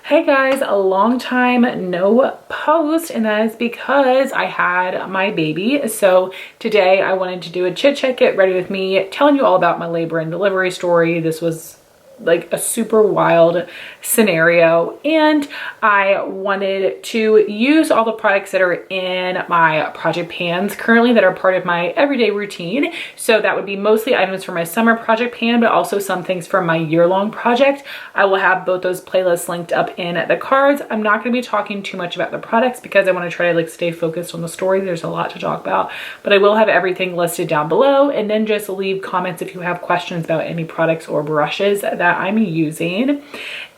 Hey guys, a long time no post, and that is because I had my baby. So today I wanted to do a chit chat, get ready with me, telling you all about my labor and delivery story. This was like a super wild scenario, and I wanted to use all the products that are in my project pans currently that are part of my everyday routine. So that would be mostly items for my summer project pan, but also some things from my year-long project. I will have both those playlists linked up in the cards. I'm not going to be talking too much about the products because I want to try to like stay focused on the story. There's a lot to talk about, but I will have everything listed down below, and then just leave comments if you have questions about any products or brushes that I'm using.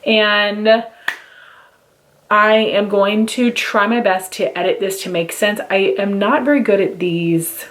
And I am going to try my best to edit this to make sense. I am not very good at these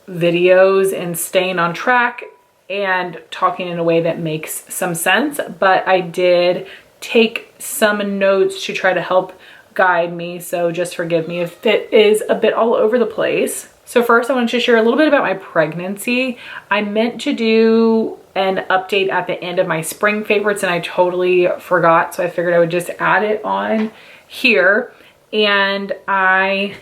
videos and staying on track and talking in a way that makes some sense, but I did take some notes to try to help guide me, so just forgive me if it is a bit all over the place. So first I wanted to share a little bit about my pregnancy. I meant to do an update at the end of my spring favorites and I totally forgot, so I figured I would just add it on here. And I,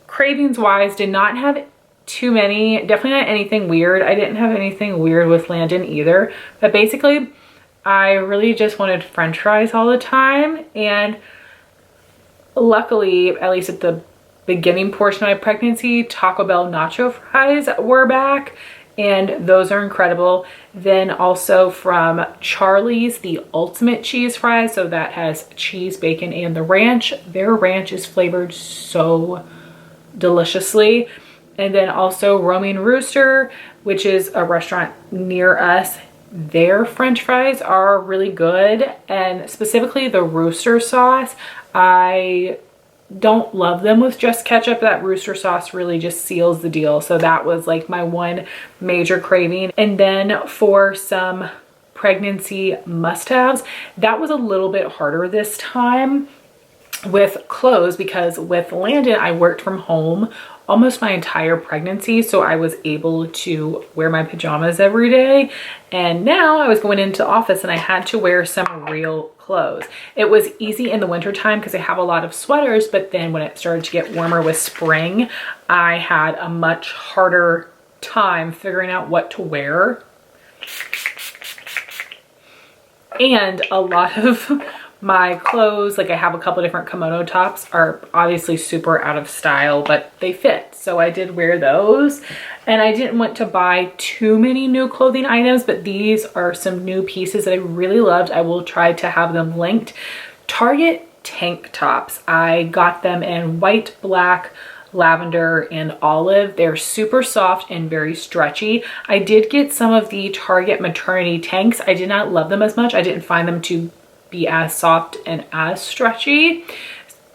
cravings wise, did not have too many, definitely not anything weird. I didn't have anything weird with Landon either, but basically I really just wanted french fries all the time, and luckily, at least at the beginning portion of my pregnancy, Taco Bell nacho fries were back, and those are incredible. Then also from Charlie's, the ultimate cheese fries, so that has cheese, bacon, and the ranch. Their ranch is flavored so deliciously. And then also Roaming Rooster, which is a restaurant near us. Their french fries are really good, and specifically the rooster sauce. I don't love them with just ketchup. That rooster sauce really just seals the deal. So that was like my one major craving. And then for some pregnancy must-haves, that was a little bit harder this time with clothes, because with Landon I worked from home almost my entire pregnancy, so I was able to wear my pajamas every day. And now I was going into the office and I had to wear some real clothes. It was easy in the winter time because I have a lot of sweaters, but then when it started to get warmer with spring, I had a much harder time figuring out what to wear. And a lot of my clothes, like I have a couple different kimono tops, are obviously super out of style, but they fit. So I did wear those, and I didn't want to buy too many new clothing items, but these are some new pieces that I really loved. I will try to have them linked. Target tank tops. I got them in white, black, lavender, and olive. They're super soft and very stretchy. I did get some of the Target maternity tanks. I did not love them as much. I didn't find them to be as soft and as stretchy.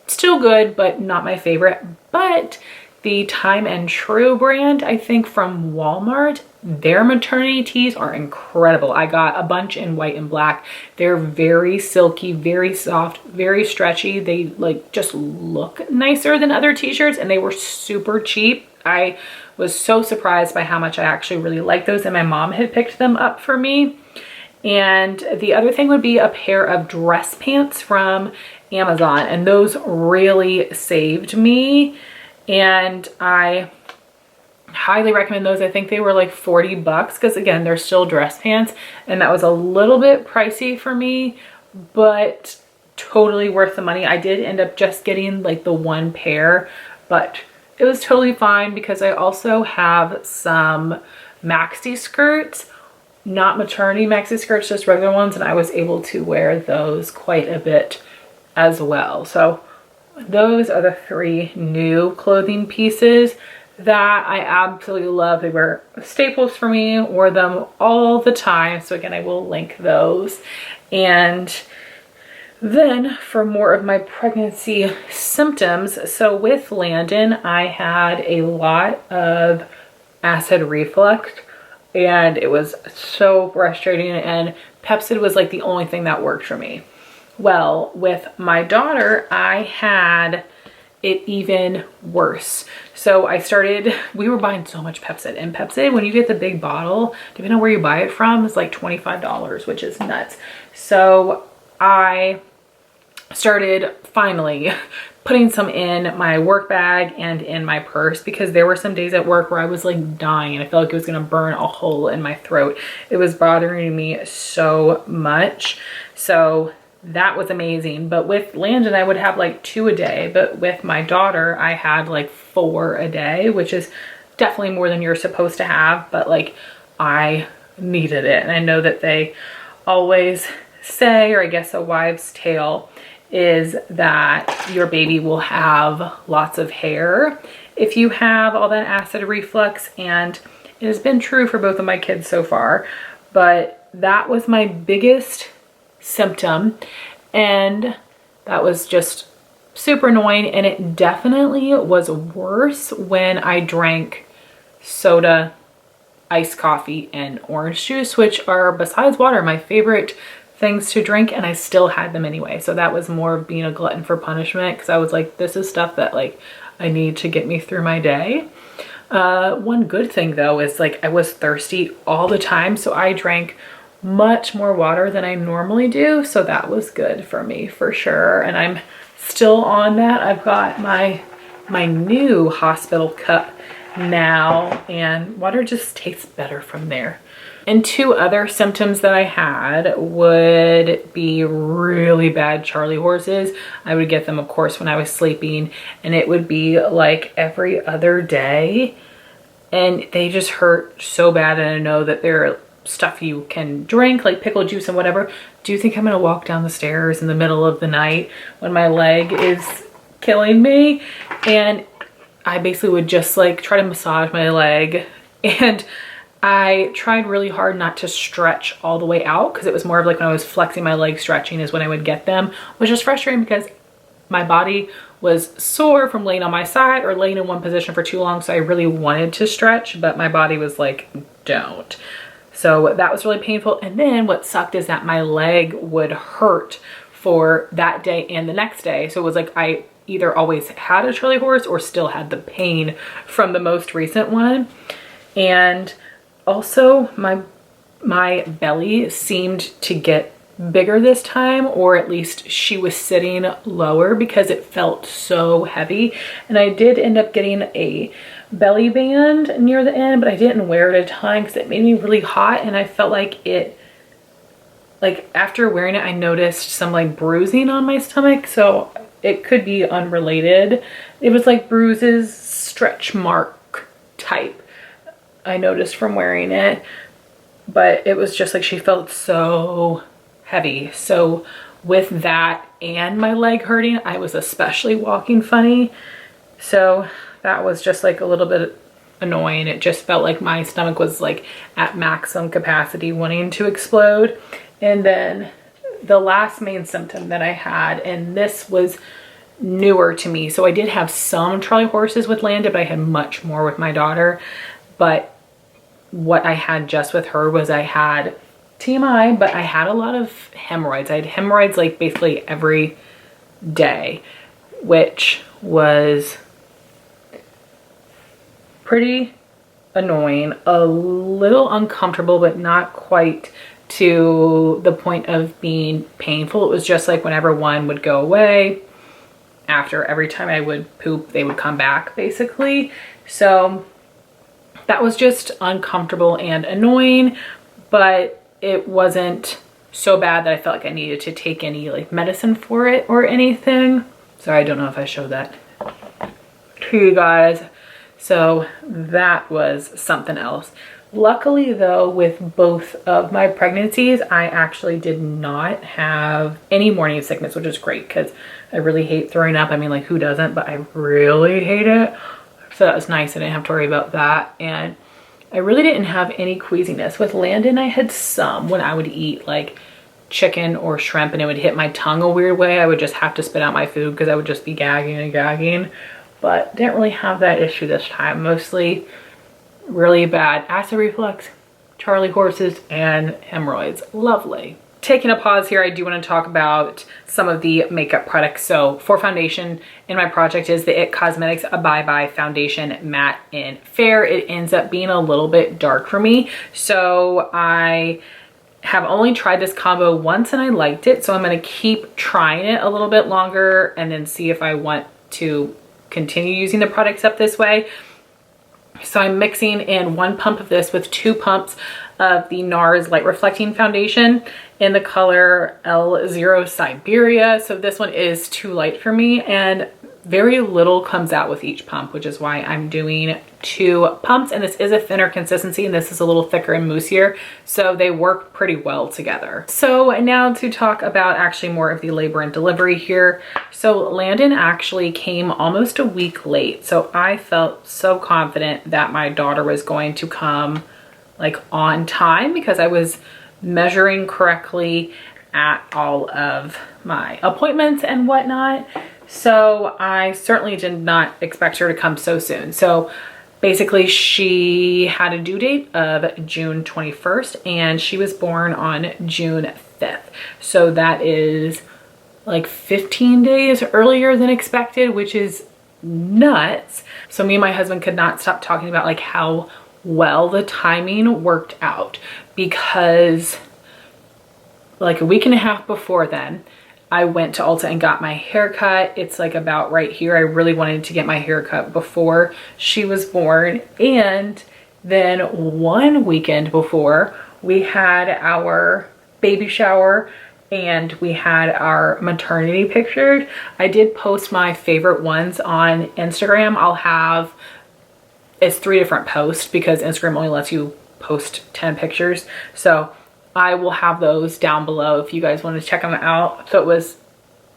Still good, but not my favorite. But the Time and True brand, I think from Walmart, their maternity tees are incredible. I got a bunch in white and black. They're very silky, very soft, very stretchy. They like just look nicer than other t-shirts, and they were super cheap. I was so surprised by how much I actually really like those, and my mom had picked them up for me. And the other thing would be a pair of dress pants from Amazon, and those really saved me, and I highly recommend those. I think they were like 40 bucks because again, they're still dress pants, and that was a little bit pricey for me, but totally worth the money. I did end up just getting like the one pair, but it was totally fine because I also have some maxi skirts. Not maternity maxi skirts, just regular ones, and I was able to wear those quite a bit as well. So those are the three new clothing pieces that I absolutely love. They were staples for me, wore them all the time. So again, I will link those. And then for more of my pregnancy symptoms, so with Landon, I had a lot of acid reflux, and it was so frustrating, and Pepcid was like the only thing that worked for me. Well, with my daughter, I had it even worse. So we were buying so much Pepcid, and Pepcid, when you get the big bottle, depending on where you buy it from, is like $25, which is nuts. So I started finally putting some in my work bag and in my purse, because there were some days at work where I was like dying and I felt like it was gonna burn a hole in my throat. It was bothering me so much. So that was amazing. But with Landon, I would have like 2 a day, but with my daughter, I had like 4 a day, which is definitely more than you're supposed to have, but like I needed it. And I know that they always say, or I guess a wives' tale is that your baby will have lots of hair if you have all that acid reflux, and it has been true for both of my kids so far. But that was my biggest symptom, and that was just super annoying. And it definitely was worse when I drank soda, iced coffee, and orange juice, which are, besides water, my favorite things to drink, and I still had them anyway. So that was more of being a glutton for punishment, because I was like, this is stuff that like I need to get me through my day. One good thing though is like I was thirsty all the time, so I drank much more water than I normally do, so that was good for me for sure. And I'm still on that. I've got my new hospital cup now, and water just tastes better from there. And 2 other symptoms that I had would be really bad Charlie horses. I would get them, of course, when I was sleeping, and it would be like every other day. And they just hurt so bad. And I know that they're stuff you can drink, like pickle juice and whatever. Do you think I'm gonna walk down the stairs in the middle of the night when my leg is killing me? And I basically would just like try to massage my leg, and I tried really hard not to stretch all the way out, because it was more of like when I was flexing my leg, stretching is when I would get them, which is frustrating because my body was sore from laying on my side or laying in one position for too long. So I really wanted to stretch, but my body was like, don't. So that was really painful. And then what sucked is that my leg would hurt for that day and the next day. So it was like I either always had a Charlie horse or still had the pain from the most recent one. And also my belly seemed to get bigger this time, or at least she was sitting lower because it felt so heavy. And I did end up getting a belly band near the end, but I didn't wear it a ton because it made me really hot. And I felt like it, like after wearing it, I noticed some like bruising on my stomach. So it could be unrelated. It was like bruises, stretch mark type, I noticed from wearing it, but it was just like she felt so heavy. So with that and my leg hurting, I was especially walking funny. So that was just like a little bit annoying. It just felt like my stomach was like at maximum capacity, wanting to explode. And then the last main symptom that I had, and this was newer to me. So I did have some Charlie horses with Landon, but I had much more with my daughter. But what I had just with her was I had TMI, but I had a lot of hemorrhoids. I had hemorrhoids like basically every day, which was pretty annoying, a little uncomfortable, but not quite to the point of being painful. It was just like whenever one would go away, after every time I would poop, they would come back basically. So that was just uncomfortable and annoying, but it wasn't so bad that I felt like I needed to take any like medicine for it or anything. Sorry, I don't know if I showed that to you guys. So that was something else. Luckily though, with both of my pregnancies, I actually did not have any morning sickness, which is great because I really hate throwing up. I mean, like who doesn't, but I really hate it. So that was nice. I didn't have to worry about that. And I really didn't have any queasiness. With Landon, I had some when I would eat like chicken or shrimp and it would hit my tongue a weird way. I would just have to spit out my food because I would just be gagging and gagging. But didn't really have that issue this time. Mostly really bad acid reflux, Charlie horses, and hemorrhoids. Lovely. Taking a pause here, I do want to talk about some of the makeup products. So for foundation in my project is the IT Cosmetics Bye Bye Foundation Matte in Fair. It ends up being a little bit dark for me. So I have only tried this combo once and I liked it, so I'm going to keep trying it a little bit longer and then see if I want to continue using the products up this way. So I'm mixing in 1 pump of this with 2 pumps of the NARS Light Reflecting Foundation in the color L0 Siberia. So this one is too light for me, and very little comes out with each pump, which is why I'm doing 2 pumps. And this is a thinner consistency, and this is a little thicker and moussier, so they work pretty well together. So now to talk about actually more of the labor and delivery here. So Landon actually came almost a week late, so I felt so confident that my daughter was going to come like on time because I was measuring correctly at all of my appointments and whatnot. So I certainly did not expect her to come so soon. So basically she had a due date of June 21st and she was born on June 5th. So that is like 15 days earlier than expected, which is nuts. So me and my husband could not stop talking about like how well the timing worked out, because like a week and a half before then, I went to Ulta and got my hair cut. It's like about right here. I really wanted to get my hair cut before she was born. And then 1 weekend before, we had our baby shower and we had our maternity pictured. I did post my favorite ones on Instagram. I'll have, it's 3 different posts because Instagram only lets you post 10 pictures. So I will have those down below if you guys want to check them out. So it was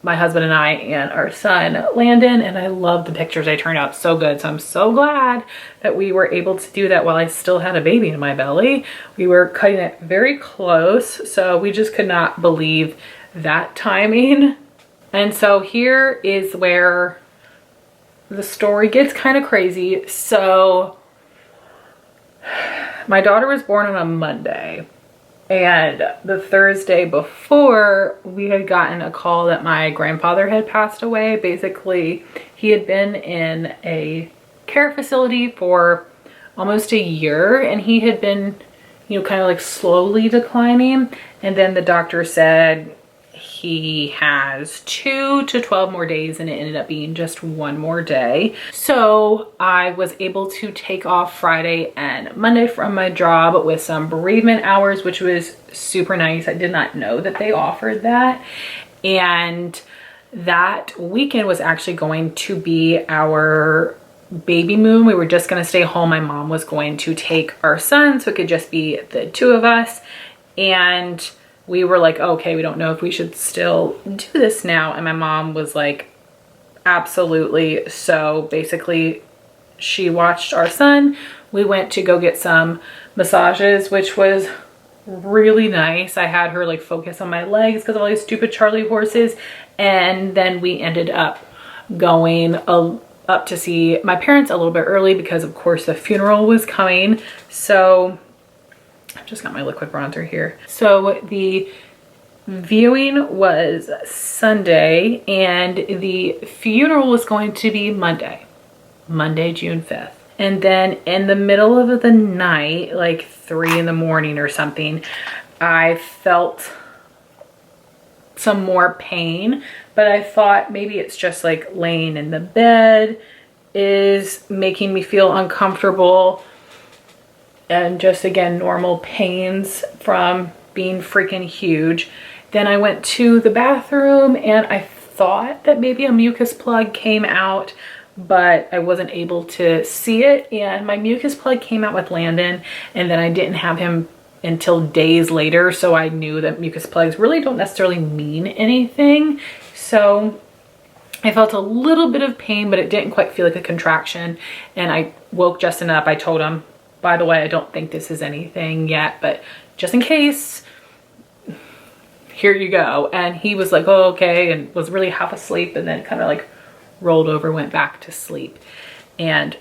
my husband and I and our son Landon, and I love the pictures. They turned out so good. So I'm so glad that we were able to do that while I still had a baby in my belly. We were cutting it very close, so we just could not believe that timing. And so here is where the story gets kind of crazy. So my daughter was born on a Monday, and the Thursday before, we had gotten a call that my grandfather had passed away. Basically, he had been in a care facility for almost a year, and he had been, you know, kind of like slowly declining. And then the doctor said he has 2 to 12 more days, and it ended up being just 1 more day. So I was able to take off Friday and Monday from my job with some bereavement hours, which was super nice. I did not know that they offered that. And that weekend was actually going to be our baby moon. We were just going to stay home. My mom was going to take our son, so it could just be the 2 of us. And we were like, okay, we don't know if we should still do this now. And my mom was like, absolutely. So basically she watched our son. We went to go get some massages, which was really nice. I had her like focus on my legs because of all these stupid Charlie horses. And then we ended up going up to see my parents a little bit early because of course the funeral was coming. So I've just got my liquid bronzer here. So the viewing was Sunday and the funeral was going to be Monday, June 5th. And then in the middle of the night, like 3 in the morning or something, I felt some more pain, but I thought maybe it's just like laying in the bed is making me feel uncomfortable. And just again, normal pains from being freaking huge. Then I went to the bathroom and I thought that maybe a mucus plug came out, but I wasn't able to see it. And my mucus plug came out with Landon, and then I didn't have him until days later. So I knew that mucus plugs really don't necessarily mean anything. So I felt a little bit of pain, but it didn't quite feel like a contraction. And I woke Justin up. I told him, by the way, I don't think this is anything yet, but just in case, here you go. And he was like, oh, okay, and was really half asleep, and then kind of like rolled over, went back to sleep. And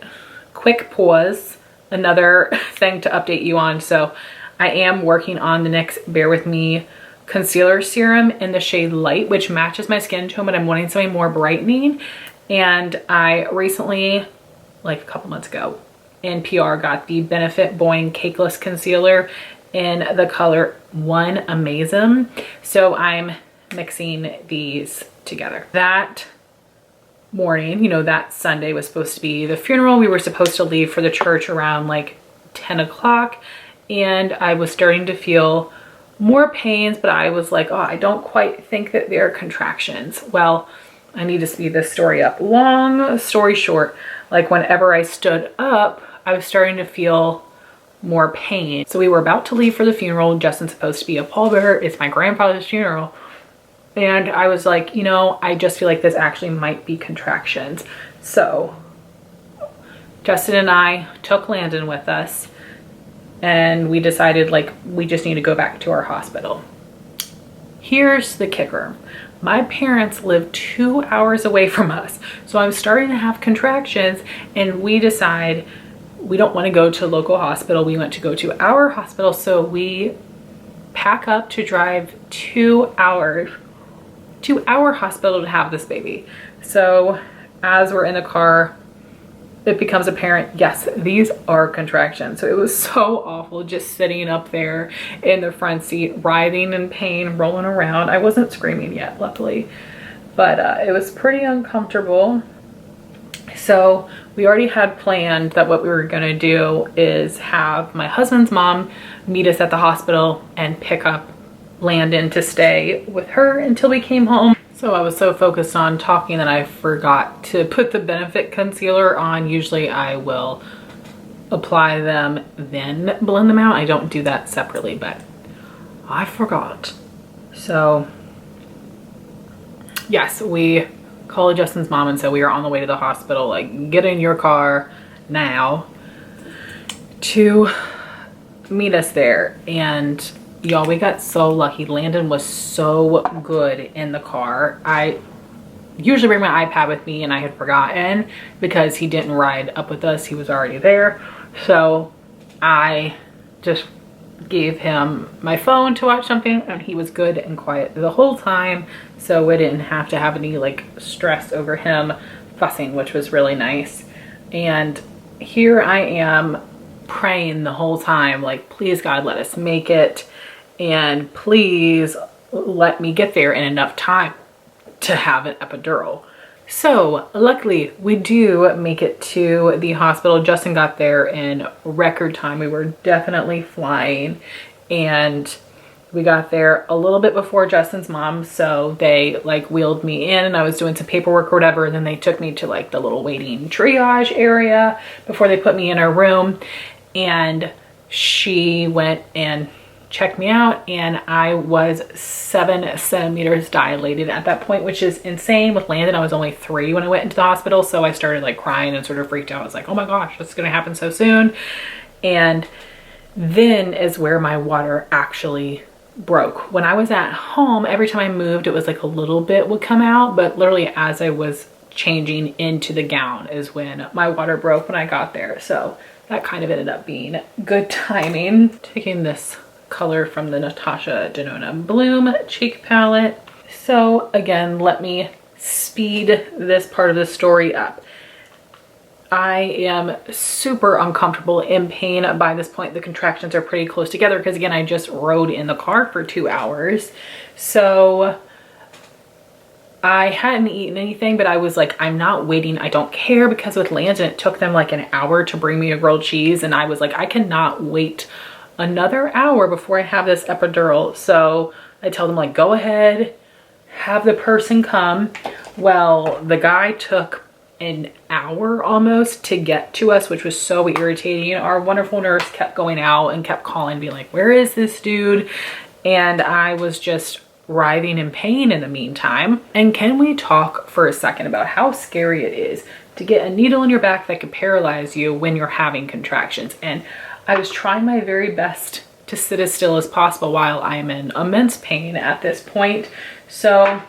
quick pause, another thing to update you on. So I am working on the NYX Bear With Me concealer serum in the shade Light, which matches my skin tone, but I'm wanting something more brightening. And I recently, like a couple months ago, in PR, got the Benefit Boing Cakeless concealer in the color one Amaze. So I'm mixing these together. That morning, you know, that Sunday was supposed to be the funeral. We were supposed to leave for the church around like 10 o'clock, and I was starting to feel more pains, but I was like, oh, I don't quite think that they're contractions. Well, I need to speed this story up. Long story short, like whenever I stood up, I was starting to feel more pain. So we were about to leave for the funeral. Justin's supposed to be a pallbearer. It's my grandfather's funeral. And I was like, you know, I just feel like this actually might be contractions. So Justin and I took Landon with us, and we decided like we just need to go back to our hospital. Here's the kicker. My parents live 2 hours away from us. So I'm starting to have contractions, and we decide we don't want to go to a local hospital. We want to go to our hospital. So we pack up to drive 2 hours to our hospital to have this baby. So as we're in the car, it becomes apparent, yes, these are contractions. So it was so awful just sitting up there in the front seat, writhing in pain, rolling around. I wasn't screaming yet, luckily, but it was pretty uncomfortable. So we already had planned that what we were gonna do is have my husband's mom meet us at the hospital and pick up Landon to stay with her until we came home. So I was so focused on talking that I forgot to put the Benefit concealer on. Usually I will apply them, then blend them out. I don't do that separately, but I forgot. So yes, we called Justin's mom and said we are on the way to the hospital. Like, get in your car now to meet us there. And y'all, we got so lucky. Landon was so good in the car. I usually bring my iPad with me, and I had forgotten because he didn't ride up with us. He was already there. So I just gave him my phone to watch something, and he was good and quiet the whole time. So we didn't have to have any like stress over him fussing, which was really nice. And here I am praying the whole time, like, please God, let us make it. And please let me get there in enough time to have an epidural. So luckily we do make it to the hospital. Justin got there in record time. We were definitely flying, and we got there a little bit before Justin's mom. So they like wheeled me in, and I was doing some paperwork or whatever. And then they took me to like the little waiting triage area before they put me in her room. And she went and checked me out, and I was 7 centimeters dilated at that point, which is insane. With Landon, I was only 3 when I went into the hospital. So I started like crying and sort of freaked out. I was like, oh my gosh, this is gonna happen so soon. And then is where my water actually broke. When I was at home, every time I moved, it was like a little bit would come out, but literally as I was changing into the gown is when my water broke when I got there. So that kind of ended up being good timing. Taking this color from the Natasha Denona Bloom cheek palette. So again, let me speed this part of the story up. I am super uncomfortable, in pain by this point. The contractions are pretty close together because again, I just rode in the car for 2 hours. So I hadn't eaten anything, but I was like, I'm not waiting. I don't care, because with Landon, it took them like an hour to bring me a grilled cheese. And I was like, I cannot wait another hour before I have this epidural. So I tell them like, go ahead, have the person come. Well, the guy took an hour almost to get to us, which was so irritating. Our wonderful nurse kept going out and kept calling, being like, where is this dude? And I was just writhing in pain in the meantime. And can we talk for a second about how scary it is to get a needle in your back that could paralyze you when you're having contractions? And I was trying my very best to sit as still as possible while I'm in immense pain at this point. So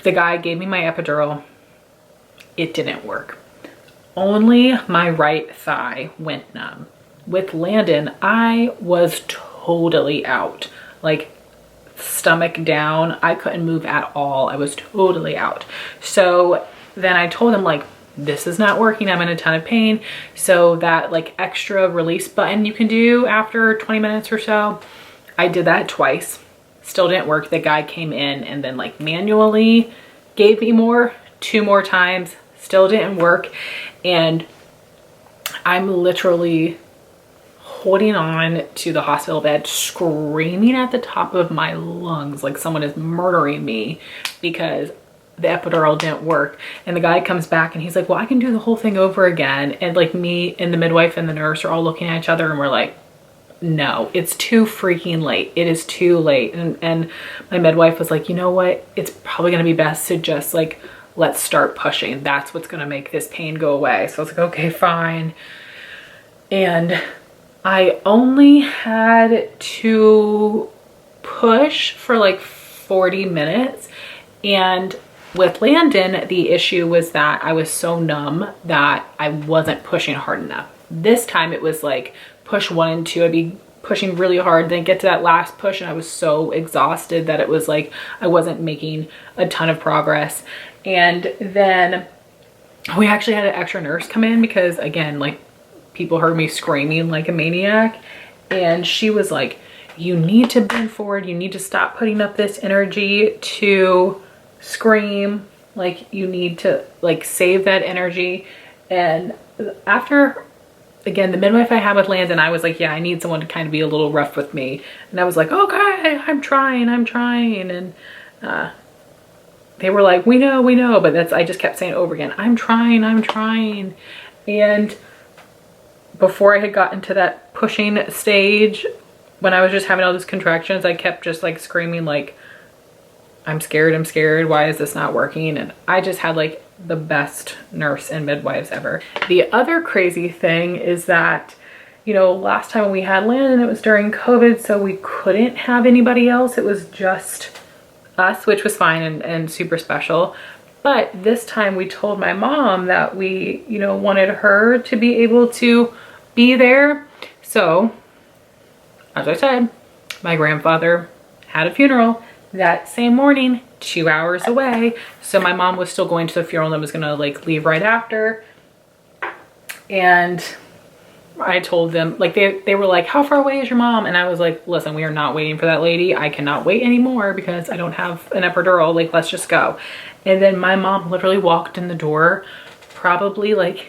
the guy gave me my epidural. It didn't work. Only my right thigh went numb. With Landon, I was totally out. Like, stomach down. I couldn't move at all. I was totally out. So then I told him, like, this is not working. I'm in a ton of pain. So that like extra release button you can do after 20 minutes or so, I did that twice. Still didn't work. The guy came in and then like manually gave me more, 2 more times, still didn't work. And I'm literally holding on to the hospital bed, screaming at the top of my lungs like someone is murdering me because the epidural didn't work. And the guy comes back and he's like, well, I can do the whole thing over again. And like me and the midwife and the nurse are all looking at each other and we're like, no, it's too freaking late. It is too late. And my midwife was like, you know what? It's probably gonna be best to just like, let's start pushing. That's what's gonna make this pain go away. So I was like, okay, fine. And I only had to push for like 40 minutes. And with Landon, the issue was that I was so numb that I wasn't pushing hard enough. This time it was like push 1 and 2. I'd be pushing really hard, then get to that last push and I was so exhausted that it was like I wasn't making a ton of progress. And then we actually had an extra nurse come in because again, like people heard me screaming like a maniac. And she was like, you need to bend forward. You need to stop putting up this energy to scream. Like you need to like save that energy. And after, again, the midwife I had with Landon, I was like, yeah, I need someone to kind of be a little rough with me. And I was like, okay, I'm trying. And they were like, we know. But I just kept saying over again, I'm trying. And before I had gotten to that pushing stage, when I was just having all those contractions, I kept just like screaming like, I'm scared. Why is this not working? And I just had like the best nurse and midwives ever. The other crazy thing is that, you know, last time we had Landon, it was during COVID, so we couldn't have anybody else. It was just us, which was fine and super special. But this time we told my mom that we, you know, wanted her to be able to be there. So, as I said, my grandfather had a funeral that same morning, 2 hours away. So my mom was still going to the funeral and was gonna like leave right after. And I told them, like they were like, how far away is your mom? And I was like, listen, we are not waiting for that lady. I cannot wait anymore because I don't have an epidural. Like, let's just go. And then my mom literally walked in the door probably like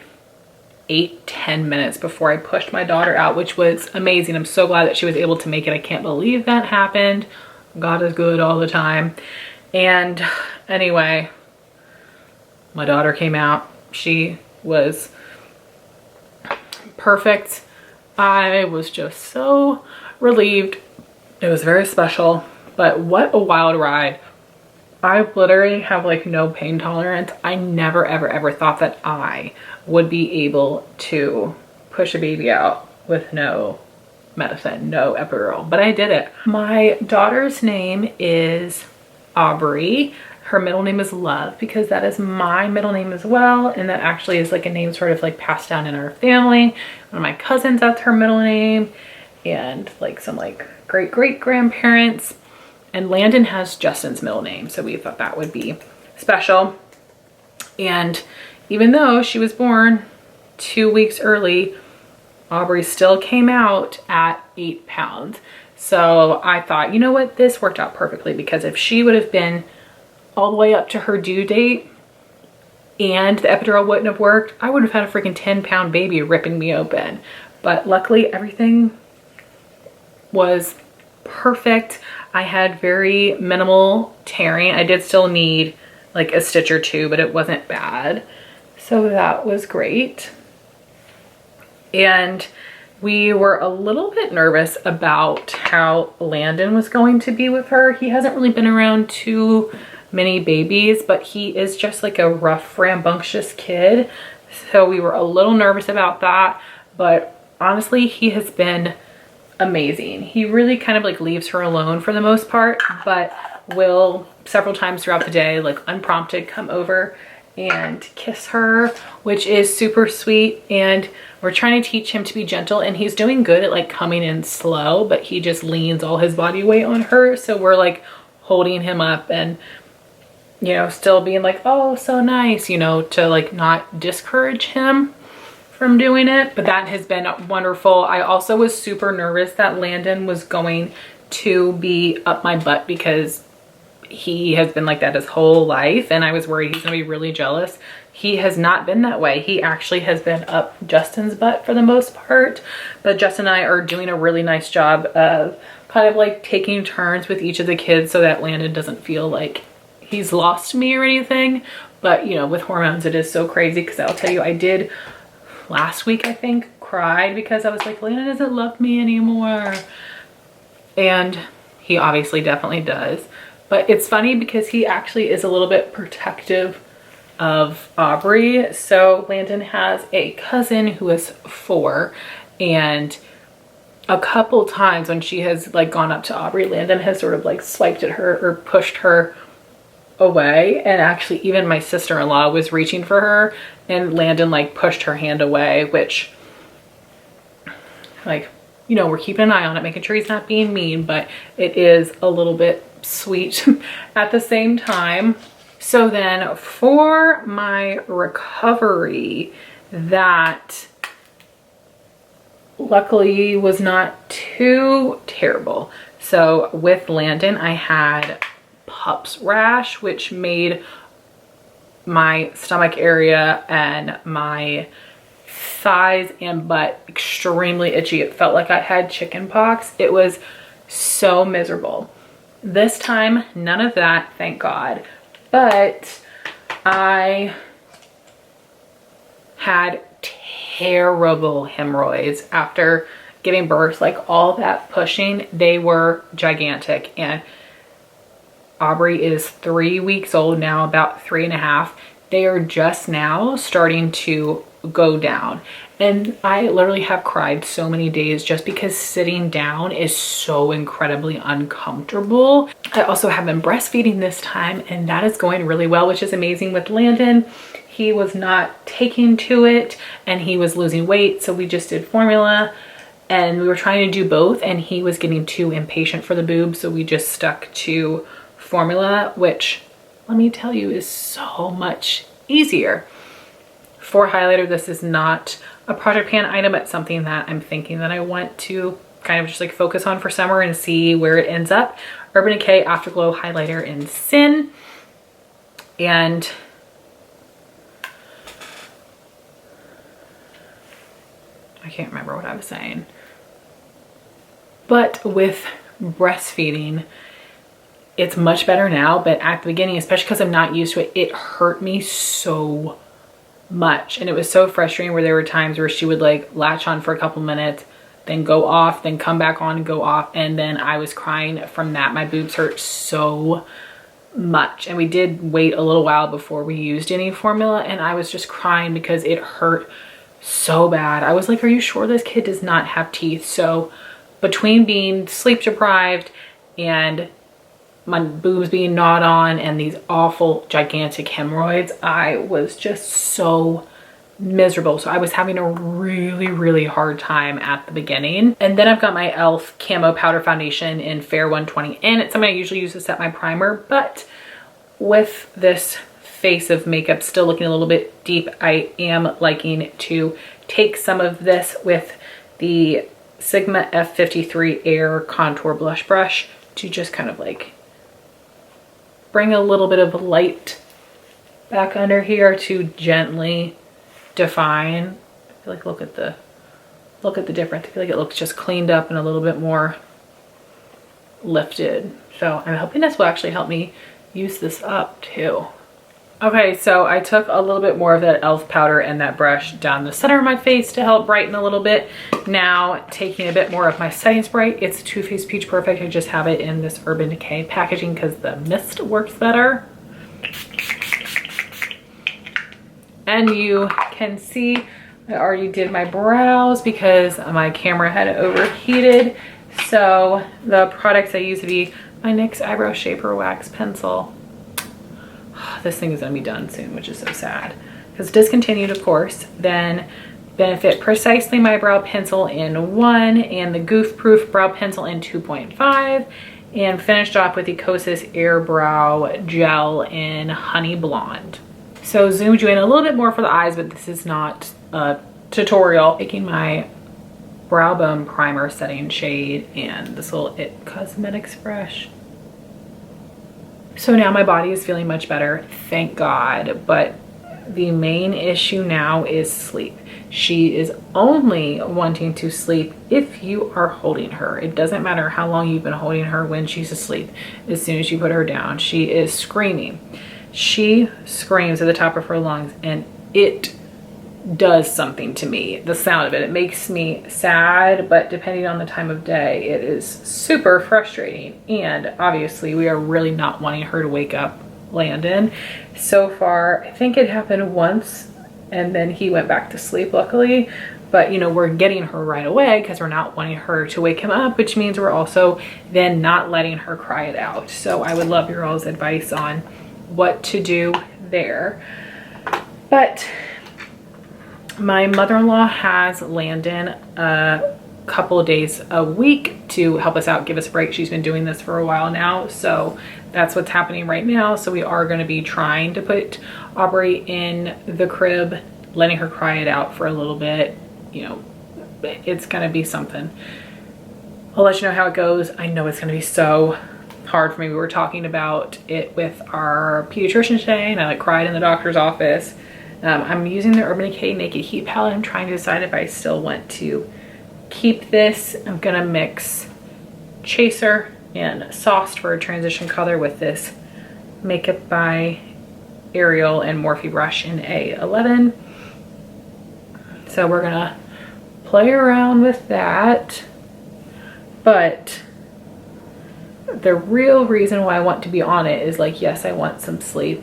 8-10 minutes before I pushed my daughter out, which was amazing. I'm so glad that she was able to make it. I can't believe that happened. God is good all the time. And anyway, my daughter came out. She was perfect. I was just so relieved. It was very special, but what a wild ride. I literally have like no pain tolerance. I never ever thought that I would be able to push a baby out with no medicine, no epidural, but I did it. My daughter's name is Aubrey. Her middle name is Love because that is my middle name as well, and that actually is like a name sort of like passed down in our family. One of my cousins, that's her middle name, and like some like great grandparents. And Landon has Justin's middle name, so we thought that would be special. And even though she was born 2 weeks early, Aubrey still came out at 8 pounds. So I thought, you know what, this worked out perfectly, because if she would have been all the way up to her due date and the epidural wouldn't have worked, I would have had a freaking 10-pound baby ripping me open. But luckily everything was perfect. I had very minimal tearing. I did still need like a stitch or two, but it wasn't bad. So that was great. And we were a little bit nervous about how Landon was going to be with her. He hasn't really been around too many babies, but he is just like a rough, rambunctious kid. So we were a little nervous about that, but honestly, he has been amazing. He really kind of like leaves her alone for the most part, but will several times throughout the day, like unprompted, come over and kiss her, which is super sweet. And we're trying to teach him to be gentle, and he's doing good at like coming in slow, but he just leans all his body weight on her. So we're like holding him up and, you know, still being like, oh, so nice, you know, to like not discourage him from doing it. But that has been wonderful. I also was super nervous that Landon was going to be up my butt because he has been like that his whole life, and I was worried he's gonna be really jealous. He has not been that way. He actually has been up Justin's butt for the most part, but Justin and I are doing a really nice job of kind of like taking turns with each of the kids so that Landon doesn't feel like he's lost me or anything. But you know, with hormones it is so crazy, because I'll tell you, I did last week, I think, cried because I was like, Landon doesn't love me anymore. And he obviously definitely does. But it's funny because he actually is a little bit protective of Aubrey. So Landon has a cousin who is 4, and a couple times when she has like gone up to Aubrey, Landon has sort of like swiped at her or pushed her away. And actually even my sister-in-law was reaching for her and Landon like pushed her hand away, which, like, you know, we're keeping an eye on it, making sure he's not being mean, but it is a little bit sweet at the same time. So then for my recovery, that luckily was not too terrible. So with Landon, I had pups rash, which made my stomach area and my thighs and butt extremely itchy. It felt like I had chicken pox. It was so miserable. This time, none of that, thank God. But I had terrible hemorrhoids after giving birth. Like all that pushing, they were gigantic. And Aubrey is 3 weeks old now, about 3.5. They are just now starting to go down. And I literally have cried so many days just because sitting down is so incredibly uncomfortable. I also have been breastfeeding this time, and that is going really well, which is amazing with Landon. He was not taking to it and he was losing weight. So we just did formula and we were trying to do both, and he was getting too impatient for the boob. So we just stuck to formula, which let me tell you is so much easier. For highlighter, this is not a Project Pan item, but something that I'm thinking that I want to kind of just like focus on for summer and see where it ends up. Urban Decay Afterglow highlighter in Sin. And I can't remember what I was saying. But with breastfeeding, it's much better now, but at the beginning, especially because I'm not used to it, it hurt me so much. And it was so frustrating where there were times where she would like latch on for a couple minutes, then go off, then come back on and go off. And then I was crying from that. My boobs hurt so much. And we did wait a little while before we used any formula, and I was just crying because it hurt so bad. I was like, are you sure this kid does not have teeth? So between being sleep deprived and my boobs being gnawed on and these awful gigantic hemorrhoids, I was just so miserable. So I was having a really hard time at the beginning. And then I've got my e.l.f. Camo Powder Foundation in Fair 120 in. It's something I usually use to set my primer, but with this face of makeup still looking a little bit deep, I am liking to take some of this with the Sigma F53 Air Contour Blush Brush to just kind of like bring a little bit of light back under here to gently define. I feel like look at the difference. I feel like it looks just cleaned up and a little bit more lifted. So I'm hoping this will actually help me use this up too. Okay, so I took a little bit more of that e.l.f. powder and that brush down the center of my face to help brighten a little bit. Now taking a bit more of my setting spray. It's Too Faced Peach Perfect. I just have it in this Urban Decay packaging because the mist works better. And you can see I already did my brows because my camera had overheated. So the products I use would be my NYX Eyebrow Shaper Wax Pencil. This thing is going to be done soon, which is so sad because discontinued, of course. Then Benefit Precisely My Brow Pencil in 1 and the Goof Proof Brow Pencil in 2.5. and finished off with the Kosas Airbrow Gel in Honey Blonde. So zoomed you in a little bit more for the eyes, but this is not a tutorial. Taking my Brow Bone Primer setting shade and this little It Cosmetics brush. So now my body is feeling much better, thank God, but the main issue now is sleep. She is only wanting to sleep if you are holding her. It doesn't matter how long you've been holding her when she's asleep. As soon as you put her down, she is screaming. She screams at the top of her lungs, and it does something to me, the sound of it. It makes me sad, but depending on the time of day, it is super frustrating. And obviously we are really not wanting her to wake up Landon. So far, I think it happened once and then he went back to sleep, luckily. But you know, we're getting her right away because we're not wanting her to wake him up, which means we're also then not letting her cry it out. So I would love your all's advice on what to do there. But my mother-in-law has Landon a couple of days a week to help us out, give us a break. She's been doing this for a while now, so that's what's happening right now. So we are going to be trying to put Aubrey in the crib, letting her cry it out for a little bit. You know, it's going to be something. I'll let you know how it goes. I know it's going to be so hard for me. We were talking about it with our pediatrician today, and I like cried in the doctor's office. I'm using the Urban Decay Naked Heat palette. I'm trying to decide if I still want to keep this. I'm gonna mix Chaser and Sauced for a transition color with this Makeup by Ariel and Morphe brush in A11. So we're gonna play around with that. But the real reason why I want to be on it is like, yes, I want some sleep.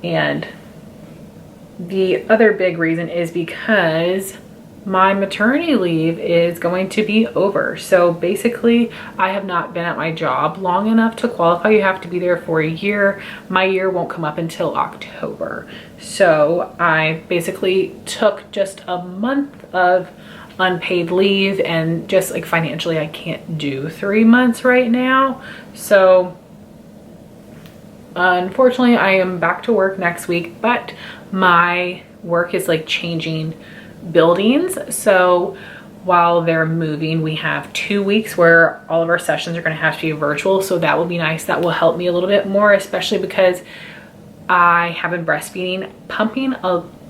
And the other big reason is because my maternity leave is going to be over. So basically, I have not been at my job long enough to qualify. You have to be there for a year. My year won't come up until October. So I basically took just a month of unpaid leave, and just like financially, I can't do 3 months right now. So unfortunately, I am back to work next week, but my work is like changing buildings. So while they're moving, we have 2 weeks where all of our sessions are going to have to be virtual. So that will be nice. That will help me a little bit more, especially because I have been breastfeeding, pumping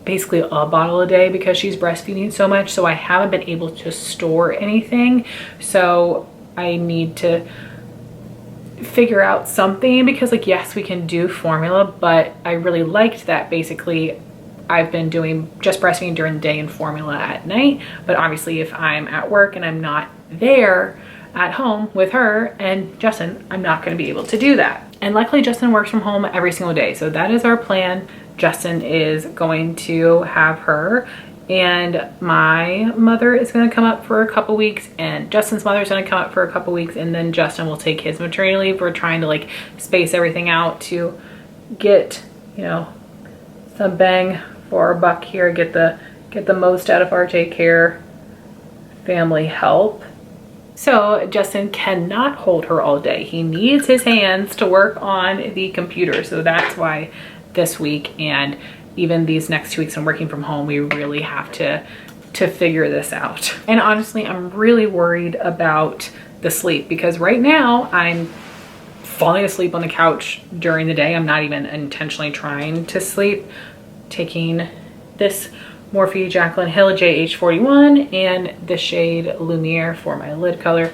basically a bottle a day because she's breastfeeding so much. So I haven't been able to store anything. So I need to figure out something, because like, yes, we can do formula, but I really liked that basically I've been doing just breastfeeding during the day and formula at night. But obviously if I'm at work and I'm not there at home with her and Justin, I'm not going to be able to do that. And luckily Justin works from home every single day, so that is our plan. Justin is going to have her, and my mother is going to come up for a couple weeks, and Justin's mother is going to come up for a couple weeks, and then Justin will take his maternity leave. We're trying to like space everything out to get, you know, some bang for our buck here, get the most out of our daycare family help. So Justin cannot hold her all day. He needs his hands to work on the computer. So that's why this week and even these next 2 weeks I'm working from home, we really have to figure this out. And honestly, I'm really worried about the sleep, because right now I'm falling asleep on the couch during the day. I'm not even intentionally trying to sleep. Taking this Morphe Jaclyn Hill JH41 and the shade Lumiere for my lid color.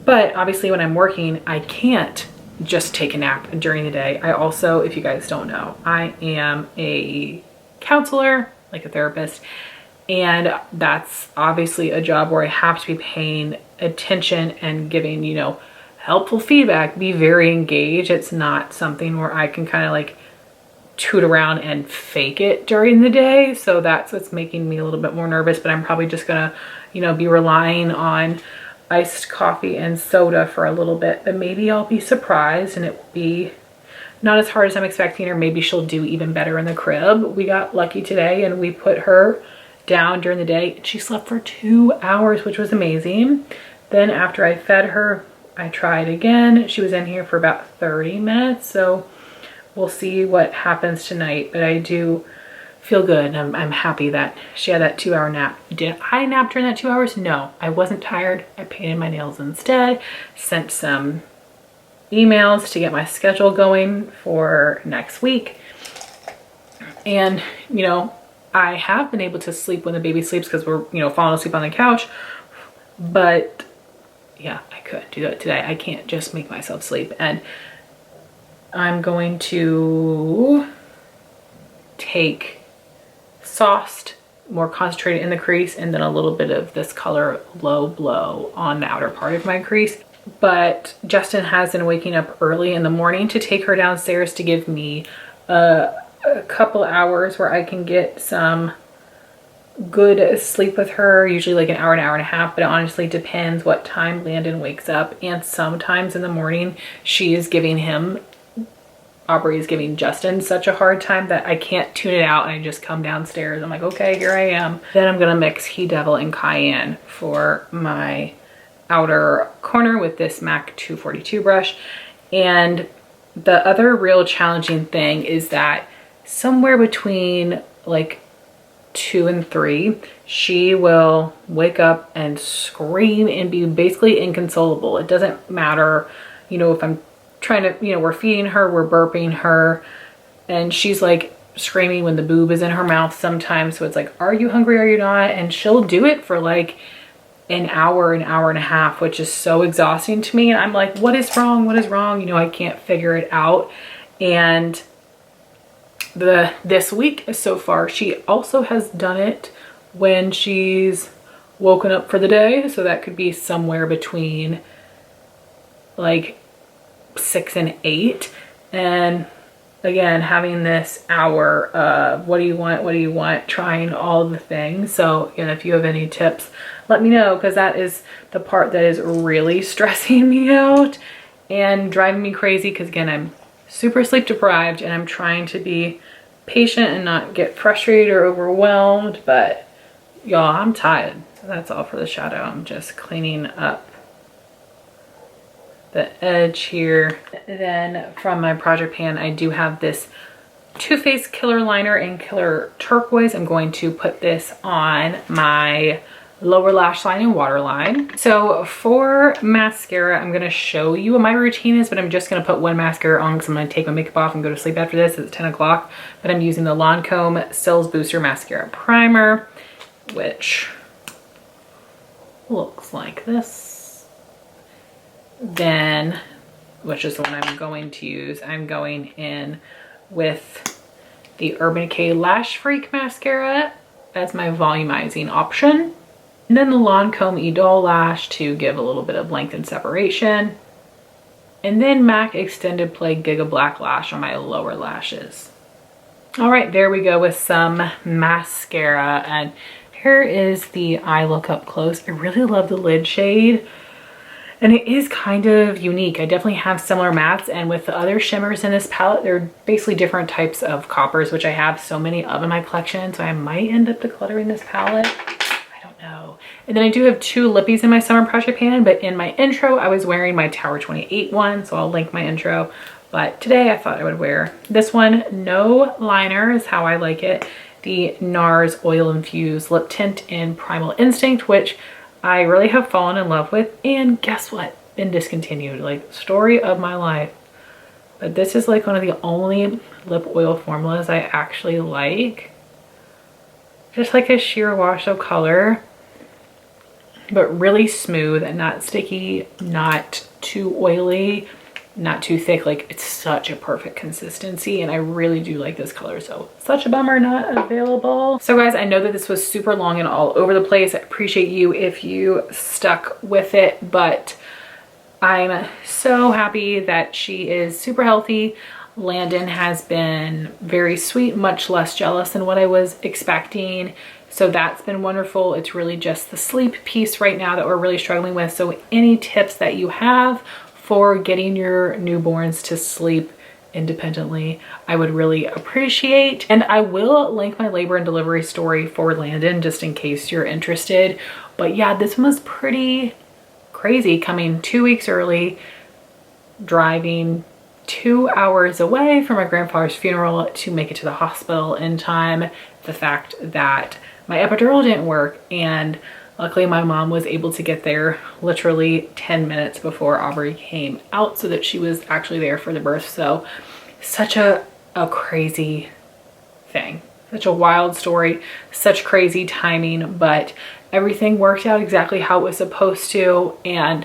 But obviously when I'm working, I can't just take a nap during the day. I also, if you guys don't know, I am a counselor, like a therapist, and that's obviously a job where I have to be paying attention and giving, you know, helpful feedback, be very engaged. It's not something where I can kind of like toot around and fake it during the day. So that's what's making me a little bit more nervous, but I'm probably just gonna, you know, be relying on iced coffee and soda for a little bit. But maybe I'll be surprised and it will be not as hard as I'm expecting, or maybe she'll do even better in the crib. We got lucky today and we put her down during the day. She slept for 2 hours, which was amazing. Then after I fed her, I tried again. She was in here for about 30 minutes, so we'll see what happens tonight. But I do feel good. I'm happy that she had that 2-hour nap. Did I nap during that 2 hours? No, I wasn't tired. I painted my nails instead, sent some emails to get my schedule going for next week. And, you know, I have been able to sleep when the baby sleeps because we're, you know, falling asleep on the couch. But yeah, I couldn't do that today. I can't just make myself sleep. And I'm going to take Sauced, more concentrated in the crease, and then a little bit of this color Low Blow on the outer part of my crease. But Justin has been waking up early in the morning to take her downstairs to give me a couple hours where I can get some good sleep with her, usually like an hour and a half, but it honestly depends what time Landon wakes up. And sometimes in the morning she is giving him, Aubrey is giving Justin such a hard time that I can't tune it out, and I just come downstairs. I'm like, okay, here I am. Then I'm gonna mix He Devil and Cayenne for my outer corner with this MAC 242 brush. And the other real challenging thing is that somewhere between like 2 and 3, she will wake up and scream and be basically inconsolable. It doesn't matter, you know, if I'm trying to, you know, we're feeding her, we're burping her, and she's like screaming when the boob is in her mouth sometimes. So it's like, are you hungry, are you not? And she'll do it for like an hour and a half, which is so exhausting to me. And I'm like, what is wrong? What is wrong? You know, I can't figure it out. And this week so far, she also has done it when she's woken up for the day. So that could be somewhere between like 6 and 8. And again, having this hour of what do you want, trying all the things. So, you know, if you have any tips, let me know, because that is the part that is really stressing me out and driving me crazy, because again, I'm super sleep deprived and I'm trying to be patient and not get frustrated or overwhelmed. But y'all, I'm tired. So that's all for the shadow. I'm just cleaning up the edge here. Then from my project pan, I do have this Too Faced Killer Liner in Killer Turquoise. I'm going to put this on my lower lash line and waterline. So for mascara, I'm gonna show you what my routine is, but I'm just gonna put one mascara on because I'm gonna take my makeup off and go to sleep after this. It's 10 o'clock, but I'm using the Lancome Cils Booster Mascara Primer, which looks like this. Then, which is the one I'm going to use, I'm going in with the Urban Decay Lash Freak Mascara as my volumizing option. And then the Lancome Idole Lash to give a little bit of length and separation. And then MAC Extended Play Giga Black Lash on my lower lashes. All right, there we go with some mascara. And here is the eye look up close. I really love the lid shade. And it is kind of unique. I definitely have similar mattes, and with the other shimmers in this palette, they're basically different types of coppers, which I have so many of in my collection, so I might end up decluttering this palette. I don't know. And then I do have 2 lippies in my summer project pan, but in my intro, I was wearing my Tower 28 one, so I'll link my intro. But today I thought I would wear this one. No liner is how I like it. The NARS Oil Infused Lip Tint in Primal Instinct, which I really have fallen in love with. And guess what? Been discontinued. Like, story of my life. But this is like one of the only lip oil formulas I actually like. Just like a sheer wash of color, but really smooth and not sticky, not too oily, not too thick. Like, it's such a perfect consistency, and I really do like this color. So such a bummer not available. So guys, I know that this was super long and all over the place. I appreciate you if you stuck with it, but I'm so happy that she is super healthy. Landon has been very sweet, much less jealous than what I was expecting. So that's been wonderful. It's really just the sleep piece right now that we're really struggling with. So any tips that you have for getting your newborns to sleep independently, I would really appreciate. And I will link my labor and delivery story for Landon just in case you're interested. But yeah, this one was pretty crazy coming 2 weeks early, driving 2 hours away from my grandfather's funeral to make it to the hospital in time. The fact that my epidural didn't work, and luckily my mom was able to get there literally 10 minutes before Aubrey came out so that she was actually there for the birth. So such a crazy thing, such a wild story, such crazy timing, but everything worked out exactly how it was supposed to. And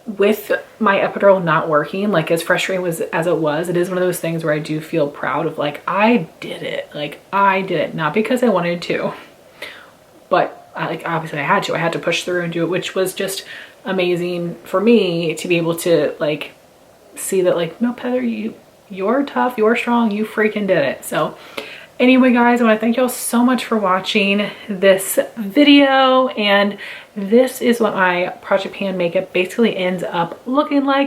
with my epidural not working, like as frustrating as it was, it is one of those things where I do feel proud of, like, I did it. Like, I did it, not because I wanted to, but obviously I had to push through and do it, which was just amazing for me to be able to like see that, like, no, Heather, you're tough, you're strong, you freaking did it. So anyway, guys, I want to thank y'all so much for watching this video, and this is what my Project Pan makeup basically ends up looking like.